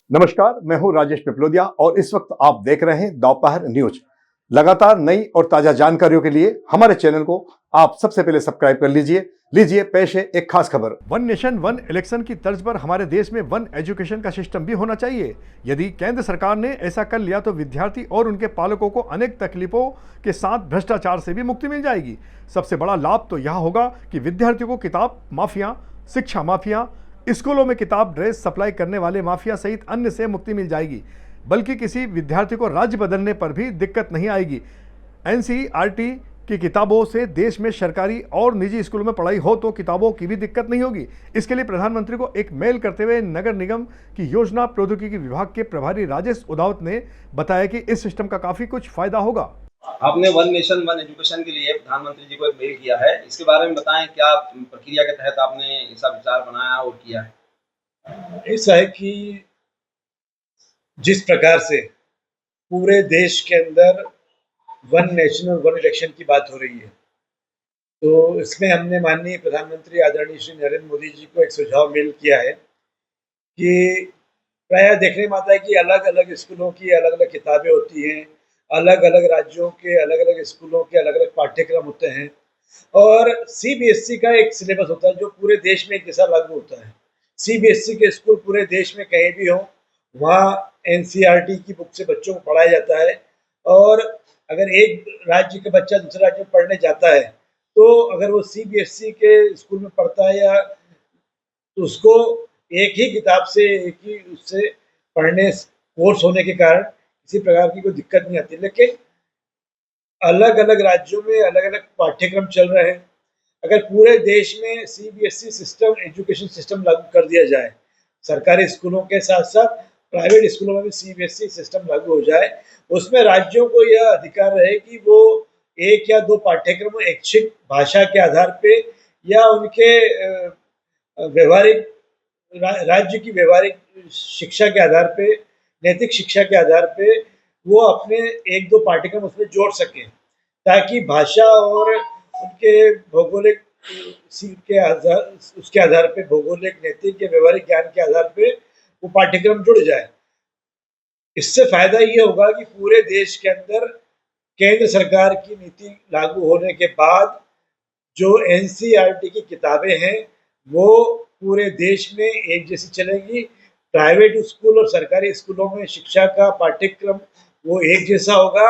नमस्कार, मैं हूं राजेश पिपलोदिया और इस वक्त आप देख रहे हैं दोपहर न्यूज। लगातार नई और ताजा जानकारियों के लिए हमारे चैनल को आप सबसे पहले सब्सक्राइब कर लीजिए पेश है एक खास खबर। वन नेशन वन इलेक्शन की तर्ज पर हमारे देश में वन एजुकेशन का सिस्टम भी होना चाहिए। यदि केंद्र सरकार ने ऐसा कर लिया तो विद्यार्थी और उनके पालकों को अनेक तकलीफों के साथ भ्रष्टाचार से भी मुक्ति मिल जाएगी। सबसे बड़ा लाभ तो यह होगा कि विद्यार्थियों को किताब माफिया, शिक्षा माफिया, स्कूलों में किताब ड्रेस सप्लाई करने वाले माफिया सहित अन्य से मुक्ति मिल जाएगी। बल्कि किसी विद्यार्थी को राज्य बदलने पर भी दिक्कत नहीं आएगी। एनसीईआरटी की किताबों से देश में सरकारी और निजी स्कूलों में पढ़ाई हो तो किताबों की भी दिक्कत नहीं होगी। इसके लिए प्रधानमंत्री को एक मेल करते हुए नगर निगम की योजना प्रौद्योगिकी विभाग के प्रभारी राजेश उदावत ने बताया कि इस सिस्टम का काफी कुछ फायदा होगा। आपने वन नेशन वन एजुकेशन के लिए प्रधानमंत्री जी को एक मेल किया है, इसके बारे में बताएं, क्या प्रक्रिया के तहत आपने ऐसा विचार बनाया और किया है? ऐसा है कि जिस प्रकार से पूरे देश के अंदर वन नेशन और वन इलेक्शन की बात हो रही है, तो इसमें हमने माननीय प्रधानमंत्री आदरणीय श्री नरेंद्र मोदी जी को एक सुझाव मेल किया है कि प्रायः देखने में आता है कि अलग अलग स्कूलों की अलग अलग किताबें होती हैं, अलग अलग राज्यों के अलग अलग स्कूलों के अलग अलग पाठ्यक्रम होते हैं और सीबीएसई का एक सिलेबस होता है जो पूरे देश में एक जैसा लागू होता है। सीबीएसई के स्कूल पूरे देश में कहीं भी हो, वहाँ एनसीईआरटी की बुक से बच्चों को पढ़ाया जाता है और अगर एक राज्य का बच्चा दूसरे राज्य में पढ़ने जाता है तो अगर वो सीबीएसई के स्कूल में पढ़ता है या तो उसको एक ही किताब से एक ही उससे पढ़ने कोर्स होने के कारण किसी प्रकार की कोई दिक्कत नहीं आती। लेकिन अलग अलग राज्यों में अलग अलग पाठ्यक्रम चल रहे हैं। अगर पूरे देश में सीबीएसई सिस्टम एजुकेशन सिस्टम लागू कर दिया जाए, सरकारी स्कूलों के साथ साथ प्राइवेट स्कूलों में भी सीबीएसई सिस्टम लागू हो जाए, उसमें राज्यों को यह अधिकार रहे कि वो एक या दो पाठ्यक्रम ऐच्छिक भाषा के आधार पे या उनके व्यवहारिक राज्य की व्यवहारिक शिक्षा के आधार पे, नैतिक शिक्षा के आधार पे वो अपने एक दो पाठ्यक्रम उसमें जोड़ सकें, ताकि भाषा और उनके भौगोलिक के आधार उसके आधार पे भौगोलिक, नैतिक या व्यवहारिक ज्ञान के आधार पे वो पाठ्यक्रम जुड़ जाए। इससे फायदा ये होगा कि पूरे देश के अंदर केंद्र सरकार की नीति लागू होने के बाद जो एनसीईआरटी की किताबें हैं वो पूरे देश में एक जैसी चलेंगी। प्राइवेट स्कूल और सरकारी स्कूलों में शिक्षा का पाठ्यक्रम वो एक जैसा होगा।